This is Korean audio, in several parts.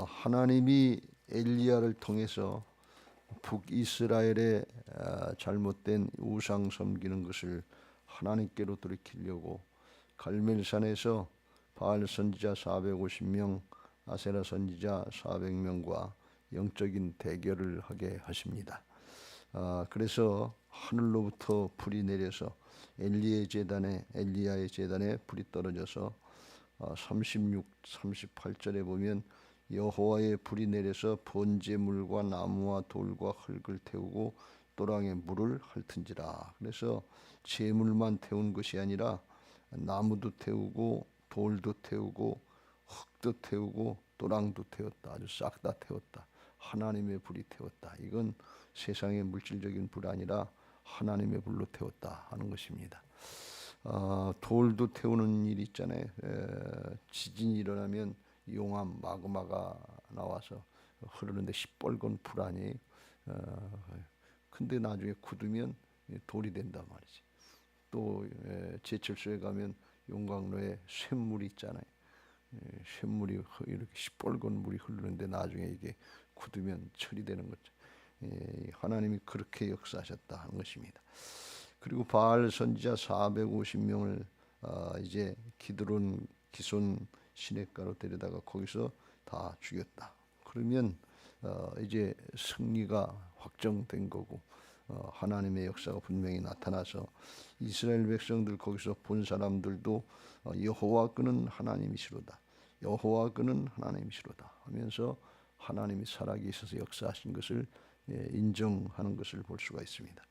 하나님이 엘리야를 통해서 북이스라엘의 잘못된 우상 섬기는 것을 하나님께로 돌이키려고 갈멜산에서 바알 선지자 450명, 아세라 선지자 400명과 영적인 대결을 하게 하십니다. 그래서 하늘로부터 불이 내려서 엘리야의 제단에 불이 떨어져서 36, 38절에 보면 여호와의 불이 내려서 번제물과 나무와 돌과 흙을 태우고 또랑에 물을 핥은지라. 그래서 제물만 태운 것이 아니라 나무도 태우고 돌도 태우고 흙도 태우고 또랑도 태웠다. 아주 싹 다 태웠다. 하나님의 불이 태웠다. 이건 세상의 물질적인 불이 아니라 하나님의 불로 태웠다 하는 것입니다. 돌도 태우는 일이 있잖아요. 지진이 일어나면 용암 마그마가 나와서 흐르는데 시뻘건 불 아니에요. 근데 나중에 굳으면 돌이 된단 말이지. 또 제철소에 가면 용광로에 샘물이 있잖아요. 샘물이 이렇게 시뻘건 물이 흐르는데 나중에 이게 굳으면 철이 되는 거죠. 하나님이 그렇게 역사하셨다 하는 것입니다. 그리고 바알 선지자 450명을 이제 기드론 기손 시냇가로 데려다가 거기서 다 죽였다. 그러면 이제 승리가 확정된 거고 하나님의 역사가 분명히 나타나서 이스라엘 백성들 거기서 본 사람들도 여호와 그는 하나님이시로다. 여호와 그는 하나님이시로다 하면서 하나님이 살아계셔서 역사하신 것을 인정하는 것을 볼 수가 있습니다.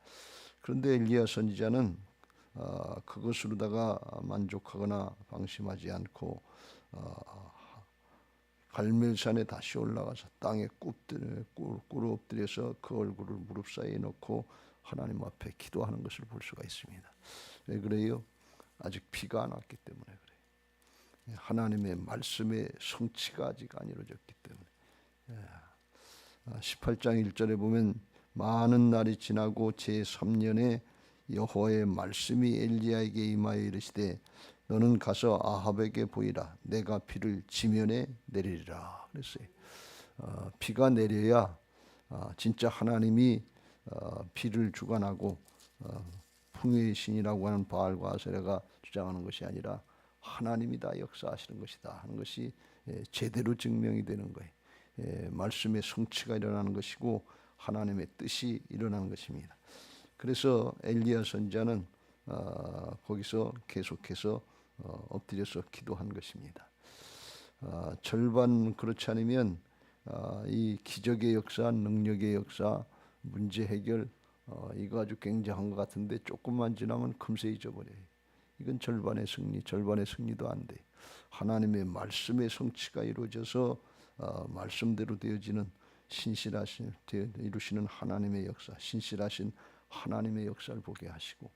그런데 엘리야 선지자는 그것으로다가 만족하거나 방심하지 않고 갈멜산에 다시 올라가서 땅에 꿇어 엎드려서 그 얼굴을 무릎 사이에 놓고 하나님 앞에 기도하는 것을 볼 수가 있습니다. 왜 그래요? 아직 비가 안 왔기 때문에 그래요. 하나님의 말씀의 성취가 아직 안 이루어졌기 때문에. 18장 1절에 보면 많은 날이 지나고 제3년에 여호와의 말씀이 엘리야에게 임하여 이르시되 너는 가서 아합에게 보이라. 내가 비를 지면에 내리리라. 그랬어요. 비가 내려야 진짜 하나님이 비를 주관하고 풍요의 신이라고 하는 바알과 아세라가 주장하는 것이 아니라 하나님이 다 역사하시는 것이다 하는 것이 제대로 증명이 되는 거예요. 말씀의 성취가 일어나는 것이고 하나님의 뜻이 일어나는 것입니다. 그래서 엘리야 선지자는 거기서 계속해서 엎드려서 기도한 것입니다. 절반 그렇지 않으면 이 기적의 역사, 능력의 역사, 문제 해결 이거 아주 굉장한 것 같은데 조금만 지나면 금세 잊어버려요. 이건 절반의 승리도 안 돼. 하나님의 말씀의 성취가 이루어져서 말씀대로 되어지는 신실하신 이루시는 하나님의 역사, 신실하신 하나님의 역사를 보게 하시고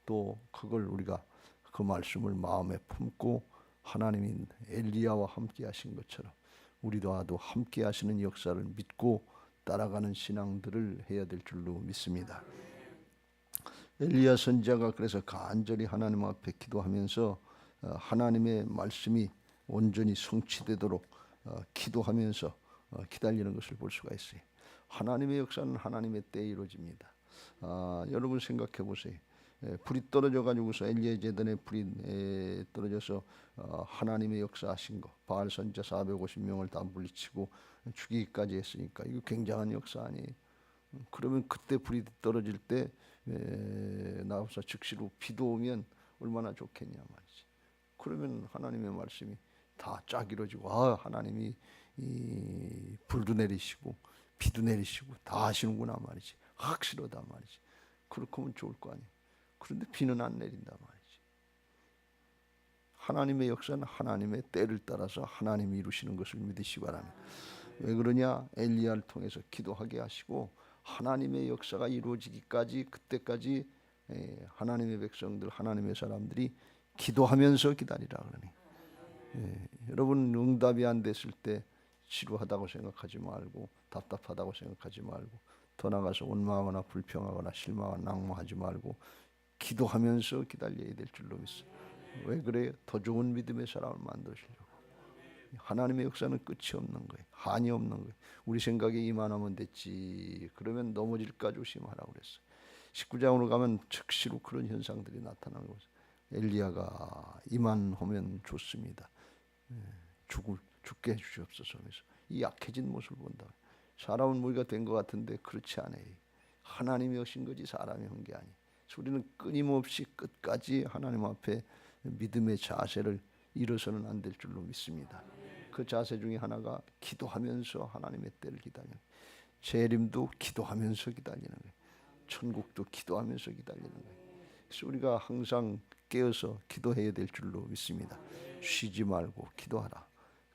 또 그걸 우리가 그 말씀을 마음에 품고 하나님이 엘리야와 함께 하신 것처럼 우리도 함께 하시는 역사를 믿고 따라가는 신앙들을 해야 될 줄로 믿습니다. 엘리야 선지자가 그래서 간절히 하나님 앞에 기도하면서 하나님의 말씀이 온전히 성취되도록 기도하면서 기다리는 것을 볼 수가 있어요. 하나님의 역사는 하나님의 때에 이루어집니다. 여러분 생각해 보세요. 불이 떨어져 가지고서 엘리야 제단에 불이 떨어져서 하나님의 역사하신 거 바알 선지자 450명을 다 물리치고 죽이기까지 했으니까 이거 굉장한 역사 아니에요. 그러면 그때 불이 떨어질 때 나와서 즉시로 비도 오면 얼마나 좋겠냐 말이지. 그러면 하나님의 말씀이 다 쫙 이루어지고 하나님이 이 불도 내리시고 비도 내리시고 다 하시는구나 말이지. 확실하다 말이지. 그렇게 하면 좋을 거 아니에요. 그런데 비는 안 내린다 말이지. 하나님의 역사는 하나님의 때를 따라서 하나님이 이루시는 것을 믿으시기 바랍니다. 왜 그러냐? 엘리야를 통해서 기도하게 하시고 하나님의 역사가 이루어지기까지 그때까지 하나님의 백성들, 하나님의 사람들이 기도하면서 기다리라 그러니. 여러분 응답이 안 됐을 때 지루하다고 생각하지 말고 답답하다고 생각하지 말고 더 나가서 원망하거나 불평하거나 실망하거나 낙망하지 말고 기도하면서 기다려야 될 줄로 믿습니다. 왜 그래요? 더 좋은 믿음의 사람을 만드시려고. 하나님의 역사는 끝이 없는 거예요. 한이 없는 거예요. 우리 생각에 이만하면 됐지. 그러면 넘어질까 조심하라고 그랬어요. 19장으로 가면 즉시로 그런 현상들이 나타나는 거죠. 엘리야가 이만하면 좋습니다. 죽게 해주시옵소서 하면서 이 약해진 모습을 본다. 사람은 무리가 된 것 같은데 그렇지 않아요. 하나님이 하신 거지 사람이 한 게 아니에요. 우리는 끊임없이 끝까지 하나님 앞에 믿음의 자세를 잃어서는 안 될 줄로 믿습니다. 그 자세 중에 하나가 기도하면서 하나님의 때를 기다리는 거예요. 재림도 기도하면서 기다리는 거예요. 천국도 기도하면서 기다리는 거예요. 그래서 우리가 항상 깨어서 기도해야 될 줄로 믿습니다. 쉬지 말고 기도하라.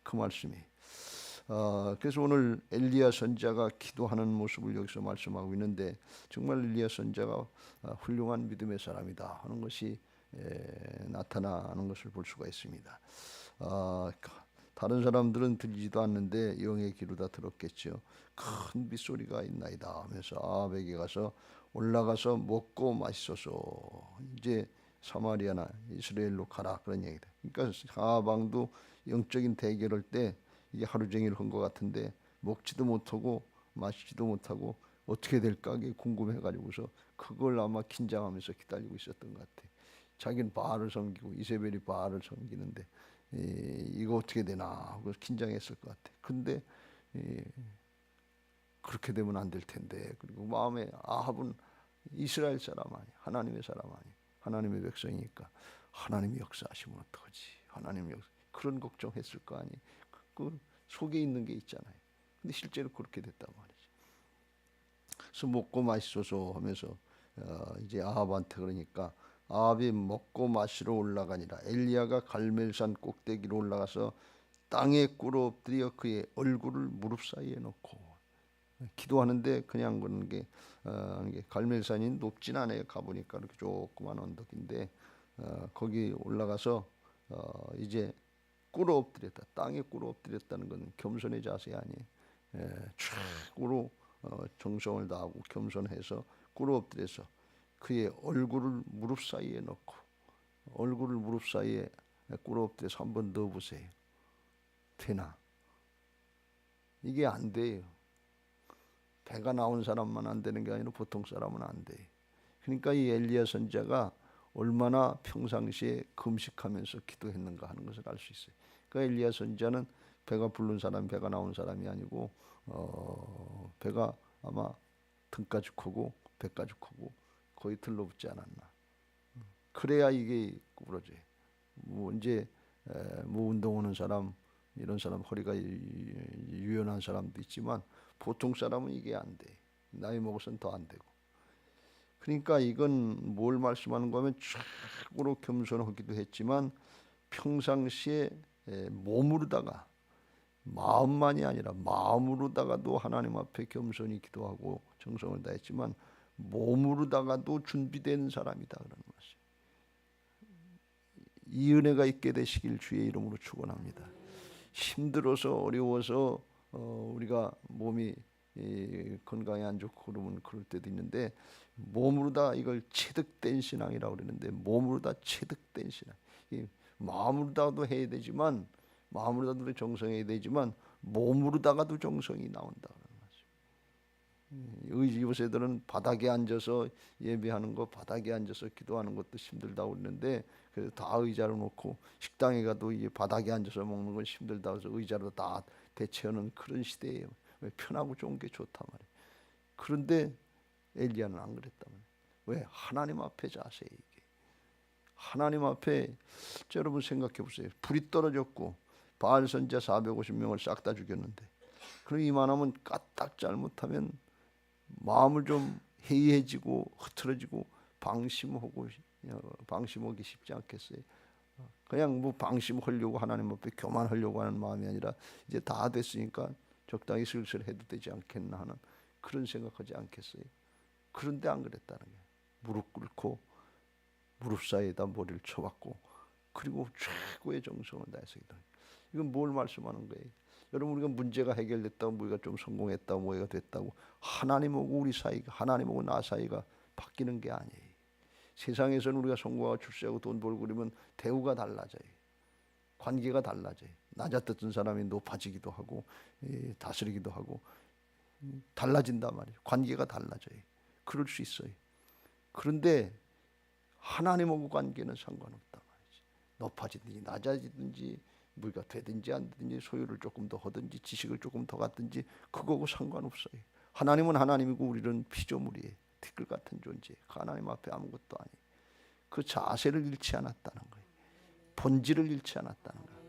그 말씀이. 그래서 오늘 엘리야 선지자가 기도하는 모습을 여기서 말씀하고 있는데 정말 엘리야 선지자가 훌륭한 믿음의 사람이다 하는 것이 나타나는 것을 볼 수가 있습니다. 다른 사람들은 들리지도 않는데 영의 귀로 다 들었겠죠. 큰 빗소리가 있나이다 하면서 아합에게 가서 올라가서 먹고 마시소서. 이제 사마리아나 이스라엘로 가라 그런 얘기다. 그러니까 아합 왕도 영적인 대결할 때 이게 하루 종일 한 것 같은데 먹지도 못하고 마시지도 못하고 어떻게 될까 그게 궁금해가지고서 그걸 아마 긴장하면서 기다리고 있었던 것 같아. 자기는 바알을 섬기고 이세벨이 바알을 섬기는데 이거 어떻게 되나 하고 긴장했을 것 같아. 근데 그렇게 되면 안 될 텐데. 그리고 마음에 아합은 이스라엘 사람 아니, 하나님의 사람 아니, 하나님의 백성이니까 하나님이 역사하시면 어떡하지? 하나님 역사 그런 걱정했을 거 아니. 그 속에 있는 게 있잖아요. 근데 실제로 그렇게 됐단 말이지. 그래서 먹고 마시소서 하면서 이제 아합한테 그러니까 아합이 먹고 마시러 올라가니라. 엘리야가 갈멜산 꼭대기로 올라가서 땅에 꿇어 엎드려 그의 얼굴을 무릎 사이에 놓고 기도하는데 그냥 그런 게 갈멜산이 높진 않아요. 가보니까 이렇게 조그만 언덕인데 거기 올라가서 이제 꿇어 엎드렸다. 땅에 꿇어 엎드렸다는 건 겸손의 자세 아니에요. 최고로 정성을 다하고 겸손해서 꿇어 엎드려서 그의 얼굴을 무릎 사이에 넣고 얼굴을 무릎 사이에 꿇어 엎드려서 한번 넣어보세요. 되나? 이게 안 돼요. 배가 나온 사람만 안 되는 게 아니라 보통 사람은 안 돼. 그러니까 이 엘리야 선지자가 얼마나 평상시에 금식하면서 기도했는가 하는 것을 알 수 있어요. 그러니까 엘리야 선지자는 배가 부른 사람, 배가 나온 사람이 아니고 배가 아마 등까지 크고 배까지 크고 거의 들러붙지 않았나. 그래야 이게 구부러져요. 뭐 이제 뭐 운동하는 사람 이런 사람 허리가 유연한 사람도 있지만 보통 사람은 이게 안 돼. 나이 먹어서는 더 안 되고. 그러니까 이건 뭘 말씀하는 거면 최고로 겸손하기도 했지만 평상시에 몸으로다가 마음만이 아니라 마음으로다가도 하나님 앞에 겸손히 기도하고 정성을 다했지만 몸으로다가도 준비된 사람이다 그런 말씀. 이 은혜가 있게 되시길 주의 이름으로 축원합니다. 힘들어서 어려워서 우리가 몸이 건강이 안 좋고 그러면 그럴 때도 있는데 몸으로 다 이걸 체득된 신앙이라고 그러는데 몸으로 다 체득된 신앙. 마음으로다도 해야 되지만 마음으로다도 정성해야 되지만 몸으로다가도 정성이 나온다. 요새들은 바닥에 앉아서 예배하는 거, 바닥에 앉아서 기도하는 것도 힘들다고 그러는데 그래서 다 의자로 놓고 식당에 가도 이게 바닥에 앉아서 먹는 건 힘들다고 해서 의자로 다 대체하는 그런 시대예요. 편하고 좋은 게 좋단 말이에요. 그런데 엘리야는 안 그랬단 말이에요. 왜? 하나님 앞에 자세 이게. 하나님 앞에 여러분 생각해 보세요. 불이 떨어졌고 바알 선지자 450명을 싹 다 죽였는데 그럼 이만하면 까딱 잘못하면 마음을 좀 해이해지고 흐트러지고 방심하기 쉽지 않겠어요. 그냥 뭐 방심하려고 하나님 앞에 교만하려고 하는 마음이 아니라 이제 다 됐으니까 적당히 슬슬 해도 되지 않겠나 하는 그런 생각하지 않겠어요. 그런데 안 그랬다는 거예요. 무릎 꿇고 무릎 사이에다 머리를 쳐박고 그리고 최고의 정성을 다해서 기도해요. 이건 뭘 말씀하는 거예요? 여러분 우리가 문제가 해결됐다고 우리가 좀 성공했다고 뭐가 됐다고 하나님하고 우리 사이가 하나님하고 나 사이가 바뀌는 게 아니에요. 세상에서는 우리가 성공하고 출세하고 돈 벌고 그러면 대우가 달라져요. 관계가 달라져요. 낮았던 사람이 높아지기도 하고 다스리기도 하고 달라진단 말이에요. 관계가 달라져요. 그럴 수 있어요. 그런데 하나님하고 관계는 상관없단 말이지. 높아지든지 낮아지든지 뭐가 되든지 안 되든지 소유를 조금 더 하든지 지식을 조금 더 갖든지 그거하고 상관없어요. 하나님은 하나님이고 우리는 피조물이에요. 티끌 같은 존재. 하나님 앞에 아무것도 아니에요. 그 자세를 잃지 않았다는 거예요. 본질을 잃지 않았다는 거예요.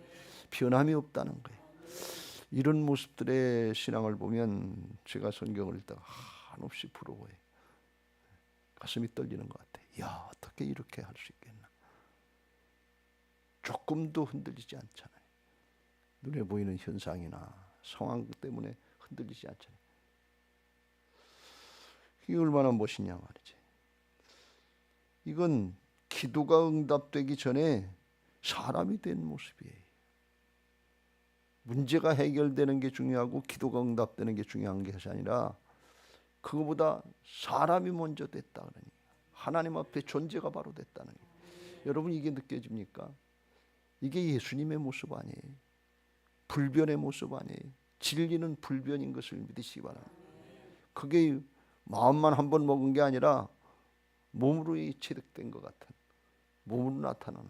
변함이 없다는 거예요. 이런 모습들의 신앙을 보면 제가 성경을 읽다가 한없이 부러워요. 가슴이 떨리는 것 같아요. 야, 어떻게 이렇게 할 수 있겠나. 조금도 흔들리지 않잖아요. 눈에 보이는 현상이나 상황 때문에 흔들리지 않잖아요. 이게 얼마나 멋있냐 말이지. 이건 기도가 응답되기 전에 사람이 된 모습이에요. 문제가 해결되는 게 중요하고 기도가 응답되는 게 중요한 것이 아니라 그거보다 사람이 먼저 됐다 그러니 하나님 앞에 존재가 바로 됐다는 거예요. 여러분 이게 느껴집니까? 이게 예수님의 모습 아니에요. 불변의 모습 아니에요. 진리는 불변인 것을 믿으시기 바랍니다. 그게 마음만 한 번 먹은 게 아니라 몸으로 체득된 것 같은 몸으로 나타나는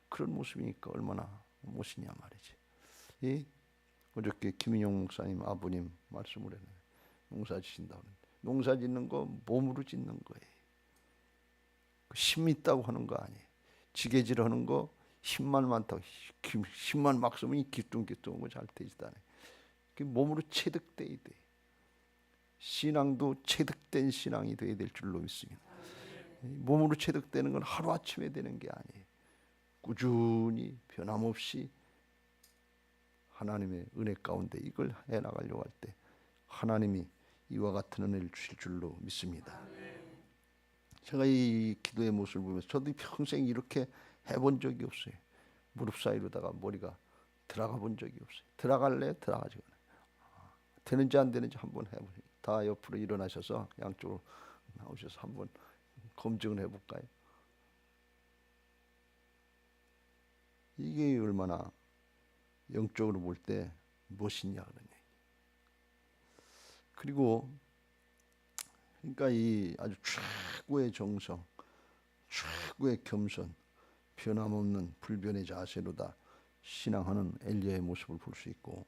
그런 모습이니까 얼마나 멋있냐 말이지. 예? 어저께 김인용 목사님 아버님 말씀을 했네요. 농사 지신다고 하는데 농사 짓는 거 몸으로 짓는 거예요. 힘 있다고 하는 거 아니에요. 지게질 하는 거 힘만 많다고 힘만 막 쓰면 기뚱기뚱하고 잘 되지도 않아요. 몸으로 체득돼야 돼. 신앙도 체득된 신앙이 되어야 될 줄로 믿습니다. 몸으로 체득되는 건 하루아침에 되는 게 아니에요. 꾸준히 변함없이 하나님의 은혜 가운데 이걸 해나가려고 할 때 하나님이 이와 같은 은혜를 주실 줄로 믿습니다. 제가 이 기도의 모습을 보면서 저도 평생 이렇게 해본 적이 없어요. 무릎 사이로다가 머리가 들어가 본 적이 없어요. 들어갈래? 들어가지 않아요. 되는지 안 되는지 한번 해보세요. 다 옆으로 일어나셔서 양쪽으로 나오셔서 한번 검증을 해볼까요? 이게 얼마나 영적으로 볼 때 멋있냐 그런 얘기. 그리고 그러니까 이 아주 최고의 정성, 최고의 겸손, 변함없는 불변의 자세로다 신앙하는 엘리야의 모습을 볼 수 있고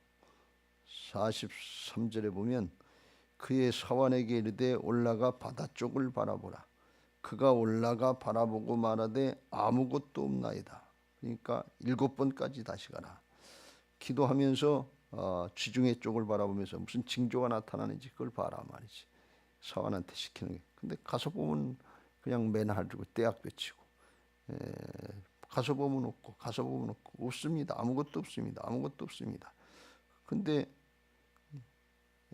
43절에 보면 그의 사환에게 이르되 올라가 바다 쪽을 바라보라. 그가 올라가 바라보고 말하되 아무것도 없나이다. 그러니까 7번까지 다시 가라. 기도하면서 지중해 쪽을 바라보면서 무슨 징조가 나타나는지 그걸 봐라 말이지. 사환한테 시키는 게. 근데 가서 보면 그냥 맨날 주고 떼약볕이고 가서 보면 없고 가서 보면 없고 없습니다. 아무것도 없습니다. 아무것도 없습니다. 근데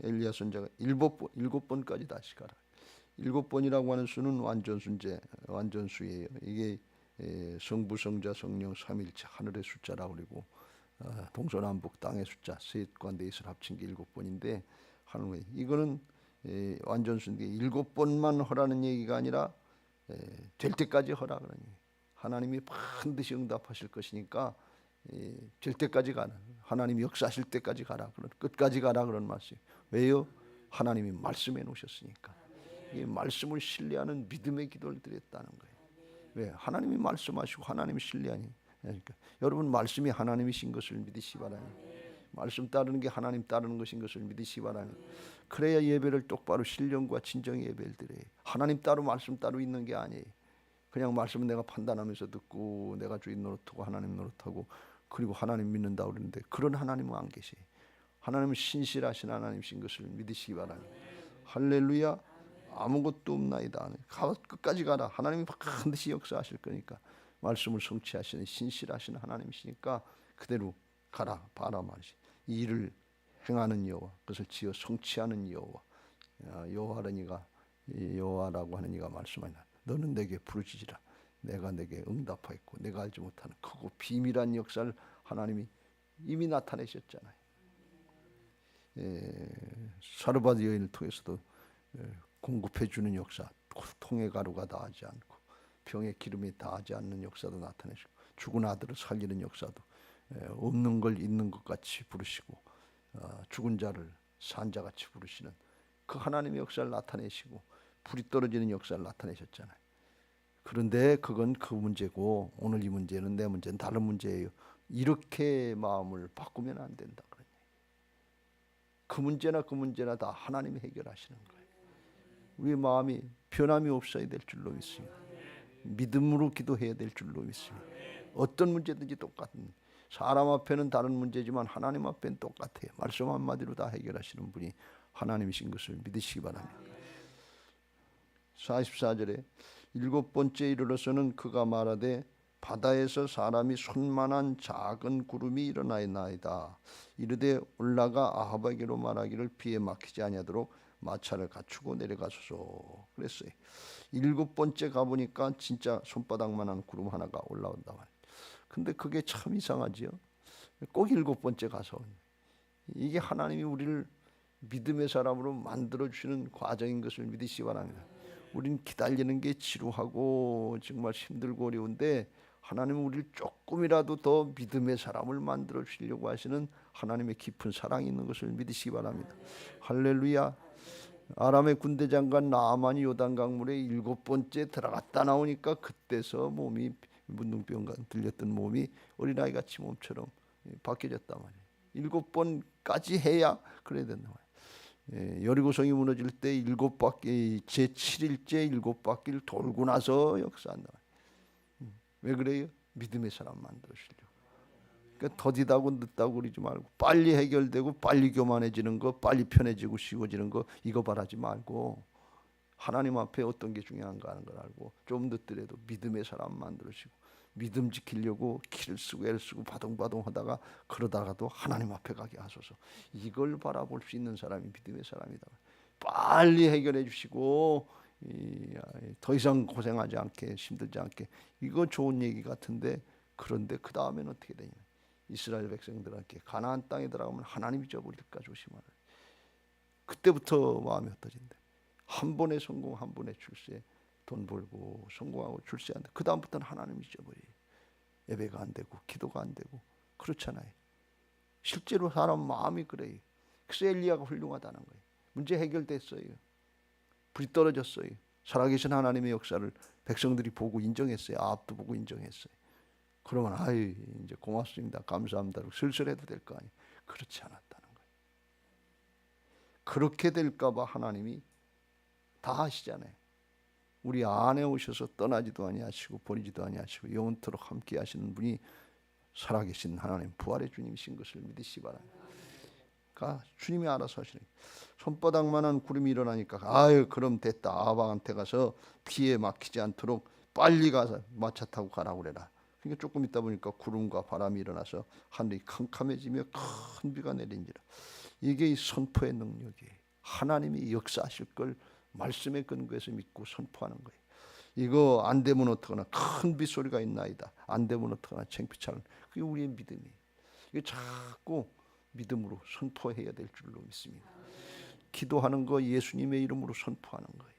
엘리야 선지자가 7번까지 다시 가라. 7번이라고 하는 수는 완전순제, 완전수예요. 이게 성부, 성자, 성령, 삼일체 하늘의 숫자라고 그러고 동서남북 땅의 숫자 셋과 넷을 합친 게 7번인데 하는 거예요. 이거는 완전수인데 7번만 허라는 얘기가 아니라 될 때까지 허라 그러니 하나님이 반드시 응답하실 것이니까 될 때까지 가라. 하나님이 역사하실 때까지 가라. 그런 끝까지 가라 그런 말씀. 왜요? 하나님이 말씀해 놓으셨으니까. 이 말씀을 신뢰하는 믿음의 기도를 드렸다는 거예요. 왜? 하나님이 말씀하시고 하나님이 신뢰하니. 그러니까 여러분 말씀이 하나님이신 것을 믿으시 바라니. 말씀 따르는 게 하나님 따르는 것인 것을 믿으시 바라니. 그래야 예배를 똑바로 신령과 진정의 예배를 드려요. 하나님 따로 말씀 따로 있는 게 아니에요. 그냥 말씀은 내가 판단하면서 듣고 내가 주인 노릇하고 하나님 노릇하고 그리고 하나님 믿는다 그러는데 그런 하나님은 안 계세요. 하나님은 신실하신 하나님이신 것을 믿으시기 바랍니다. 할렐루야. 아무것도 없나이다. 끝까지 가라. 하나님이 반드시 역사하실 거니까 말씀을 성취하시는 신실하신 하나님이시니까 그대로 가라 봐라 말이지. 이 일을 행하는 여호와, 그것을 지어 성취하는 여호와, 여호와라고 하는 이가 말씀하니라. 너는 내게 부르짖으라. 내가 내게 응답하였고 내가 알지 못하는 크고 비밀한 역사를 하나님이 이미 나타내셨잖아요. 사르바드 여인을 통해서도 공급해 주는 역사, 통의 가루가 다하지 않고 병의 기름이 다하지 않는 역사도 나타내시고 죽은 아들을 살리는 역사도 없는 걸 있는 것 같이 부르시고 죽은 자를 산 자같이 부르시는 그 하나님의 역사를 나타내시고 불이 떨어지는 역사를 나타내셨잖아요. 그런데 그건 그 문제고 오늘 이 문제는 내 문제는 다른 문제예요. 이렇게 마음을 바꾸면 안 된다. 그 문제나 다 하나님이 해결하시는 거예요. 우리의 마음이 변함이 없어야 될 줄로 믿습니다. 믿음으로 기도해야 될 줄로 믿습니다. 어떤 문제든지 똑같은, 사람 앞에는 다른 문제지만 하나님 앞에는 똑같아요. 말씀 한마디로 다 해결하시는 분이 하나님이신 것을 믿으시기 바랍니다. 44절에 일곱 번째 이르러서는 그가 말하되 바다에서 사람이 손만한 작은 구름이 일어나나이다. 이르되 올라가 아합에게로 말하기를 비에 막히지 아니하도록 마차를 갖추고 내려가소서 그랬어요. 일곱 번째 가보니까 진짜 손바닥만한 구름 하나가 올라온다 말이에요. 근데 그게 참 이상하지요. 꼭 일곱 번째 가서 이게 하나님이 우리를 믿음의 사람으로 만들어주시는 과정인 것을 믿으시기 바랍니다. 우린 기다리는 게 지루하고 정말 힘들고 어려운데 하나님은 우리를 조금이라도 더 믿음의 사람을 만들어 주시려고 하시는 하나님의 깊은 사랑이 있는 것을 믿으시기 바랍니다. 할렐루야. 아람의 군대 장관 나아만이 요단 강물에 일곱 번째 들어갔다 나오니까 그때서 몸이 문둥병과 들렸던 몸이 어린아이같이 몸처럼 바뀌어졌단 말이에요. 일곱 번까지 해야 그래야 된단 말이에요. 여리고성이 무너질 때 일곱 바퀴 제7일째 일곱 바퀴를 돌고 나서 역사한다. 왜 그래요? 믿음의 사람 만들어 주려고. 그러니까 더디다고 늦다고 그러지 말고 빨리 해결되고 빨리 교만해지는 거, 빨리 편해지고 쉬워지는 거 이거 바라지 말고 하나님 앞에 어떤 게 중요한가 하는 걸 알고 좀 늦더라도 믿음의 사람 만들어주시고 믿음 지키려고 키를 쓰고 애를 쓰고 바둥바둥 하다가 그러다가도 하나님 앞에 가게 하소서. 이걸 바라볼 수 있는 사람이 믿음의 사람이다. 빨리 해결해 주시고 더 이상 고생하지 않게 힘들지 않게 이거 좋은 얘기 같은데 그런데 그 다음에는 어떻게 되냐? 이스라엘 백성들한테 가나안 땅에 들어가면 하나님 잊어버릴까 조심하라. 그때부터 마음이 흩어진대. 한 번에 성공, 한 번에 출세, 돈 벌고 성공하고 출세한다. 그 다음부터는 하나님 잊어버려. 예배가 안 되고 기도가 안 되고 그렇잖아요. 실제로 사람 마음이 그래요. 그래서 엘리야가 훌륭하다는 거예요. 문제 해결됐어요. 불이 떨어졌어요. 살아계신 하나님의 역사를 백성들이 보고 인정했어요. 아합도 보고 인정했어요. 그러면 아이 이제 고맙습니다. 감사합니다. 슬슬 해도 될 거 아니에요. 그렇지 않았다는 거예요. 그렇게 될까 봐 하나님이 다 하시잖아요. 우리 안에 오셔서 떠나지도 아니하시고 버리지도 아니하시고 영원토록 함께 하시는 분이 살아계신 하나님 부활의 주님이신 것을 믿으시기 바랍니다. 그러니까 주님이 알아서 하시는 손바닥만한 구름이 일어나니까 아유 그럼 됐다. 아합한테 가서 비에 막히지 않도록 빨리 가서 마차 타고 가라고 그래라. 그러니까 조금 있다 보니까 구름과 바람이 일어나서 하늘이 캄캄해지며 큰 비가 내린지라. 이게 이 선포의 능력이에요. 하나님이 역사하실 걸 말씀에 근거해서 믿고 선포하는 거예요. 이거 안 되면 어떡하나 큰 빗소리가 있나이다. 안 되면 어떡하나 창피찮은 그게 우리의 믿음이에요. 이게 자꾸 믿음으로 선포해야 될 줄로 믿습니다. 기도하는 거 예수님의 이름으로 선포하는 거예요.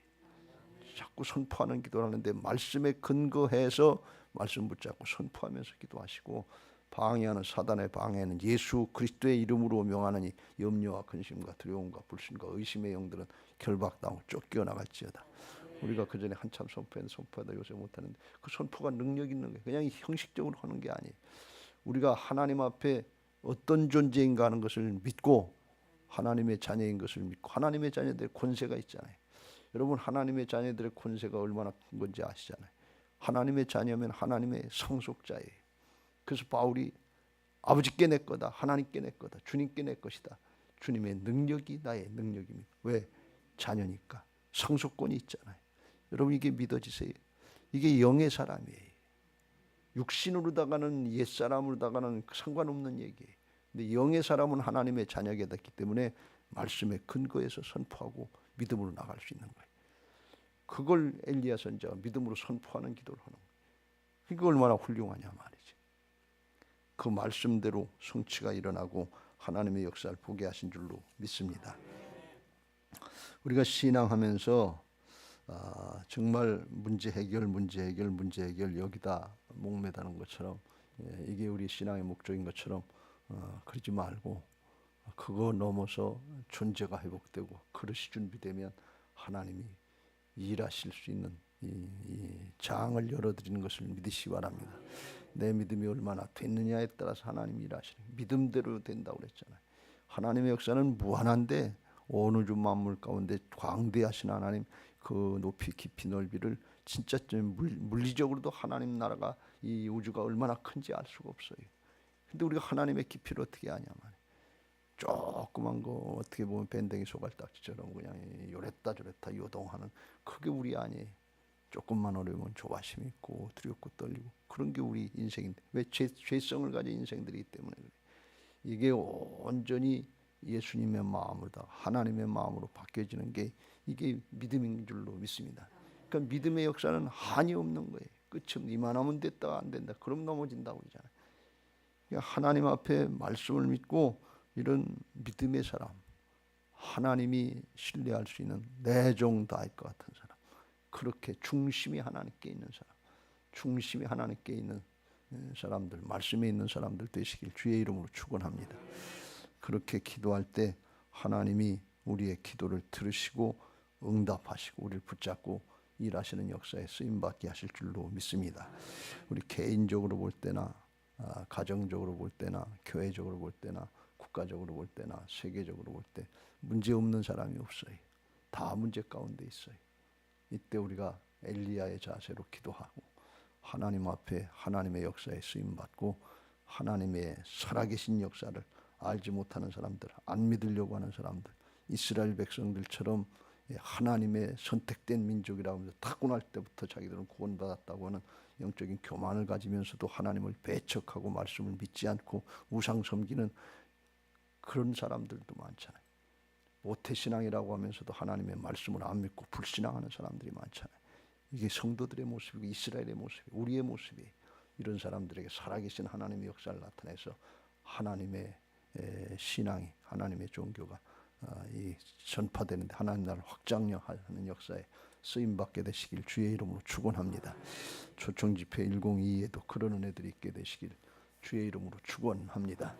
자꾸 선포하는 기도를 하는데 말씀에 근거해서 말씀 붙잡고 선포하면서 기도하시고 방해하는 사단의 방해는 예수 그리스도의 이름으로 명하느니 염려와 근심과 두려움과 불신과 의심의 영들은 결박당하고 쫓겨나갈지어다. 우리가 그 전에 한참 선포하다 요새 못하는데 그 선포가 능력 있는 거예요. 그냥 형식적으로 하는 게 아니에요. 우리가 하나님 앞에 어떤 존재인가 하는 것을 믿고 하나님의 자녀인 것을 믿고 하나님의 자녀들의 권세가 있잖아요. 여러분 하나님의 자녀들의 권세가 얼마나 큰 건지 아시잖아요. 하나님의 자녀면 하나님의 상속자예요. 그래서 바울이 아버지께 내 거다. 하나님께 내 거다. 주님께 내 것이다. 주님의 능력이 나의 능력입니다. 왜? 자녀니까. 상속권이 있잖아요. 여러분 이게 믿어지세요? 이게 영의 사람이에요. 육신으로다가는 옛사람으로다가는 상관없는 얘기예요. 근데 영의 사람은 하나님의 자녀가 됐기 때문에 말씀에 근거해서 선포하고 믿음으로 나갈 수 있는 거예요. 그걸 엘리야 선지자가 믿음으로 선포하는 기도를 하는 거예요. 그게 얼마나 훌륭하냐 말이지. 그 말씀대로 성취가 일어나고 하나님의 역사를 보게 하신 줄로 믿습니다. 우리가 신앙하면서 정말 문제 해결 여기다 목매다는 것처럼 이게 우리 신앙의 목적인 것처럼 그러지 말고 그거 넘어서 존재가 회복되고 그릇이 준비되면 하나님이 일하실 수 있는 이 장을 열어드리는 것을 믿으시기 바랍니다. 내 믿음이 얼마나 됐느냐에 따라서 하나님이 일하시는 믿음대로 된다고 그랬잖아요. 하나님의 역사는 무한한데 온 우주 만물 가운데 광대하신 하나님 그 높이 깊이 넓이를 진짜 물리적으로도 하나님 나라가 이 우주가 얼마나 큰지 알 수가 없어요. 근데 우리가 하나님의 깊이를 어떻게 아냐 말이에요. 조그만 거 어떻게 보면 밴댕이 소갈딱지처럼 그냥 요랬다 저랬다 요동하는 그게 우리 아니에요. 조금만 어려우면 조바심 있고 두렵고 떨리고 그런 게 우리 인생인데 왜 죄성을 가진 인생들이기 때문에 그래. 이게 온전히 예수님의 마음으로 하나님의 마음으로 바뀌어지는 게 이게 믿음인 줄로 믿습니다. 그러니까 믿음의 역사는 한이 없는 거예요. 끝이 없는 이만하면 됐다 안 된다 그럼 넘어진다고 그러잖아요. 그러니까 하나님 앞에 말씀을 믿고 이런 믿음의 사람 하나님이 신뢰할 수 있는 내 종 다윗 같은 사람 그렇게 중심이 하나님께 있는 사람 중심이 하나님께 있는 사람들 말씀에 있는 사람들 되시길 주의 이름으로 축원합니다. 그렇게 기도할 때 하나님이 우리의 기도를 들으시고 응답하시고 우리를 붙잡고 일하시는 역사에 쓰임받게 하실 줄로 믿습니다. 우리 개인적으로 볼 때나 가정적으로 볼 때나 교회적으로 볼 때나 국가적으로 볼 때나 세계적으로 볼 때 문제 없는 사람이 없어요. 다 문제 가운데 있어요. 이때 우리가 엘리야의 자세로 기도하고 하나님 앞에 하나님의 역사에 쓰임받고 하나님의 살아계신 역사를 알지 못하는 사람들, 안 믿으려고 하는 사람들, 이스라엘 백성들처럼 하나님의 선택된 민족이라고 하면서 타고날 때부터 자기들은 구원받았다고 하는 영적인 교만을 가지면서도 하나님을 배척하고 말씀을 믿지 않고 우상 섬기는 그런 사람들도 많잖아요. 모태신앙이라고 하면서도 하나님의 말씀을 안 믿고 불신앙하는 사람들이 많잖아요. 이게 성도들의 모습이고 이스라엘의 모습이 우리의 모습이 이런 사람들에게 살아계신 하나님의 역사를 나타내서 하나님의 신앙이 하나님의 종교가 이 전파되는데 하나님 나라를 확장하는 역사에 쓰임받게 되시길 주의 이름으로 축원합니다. 초청집회 102에도 그런 은혜들이 있게 되시길 주의 이름으로 축원합니다.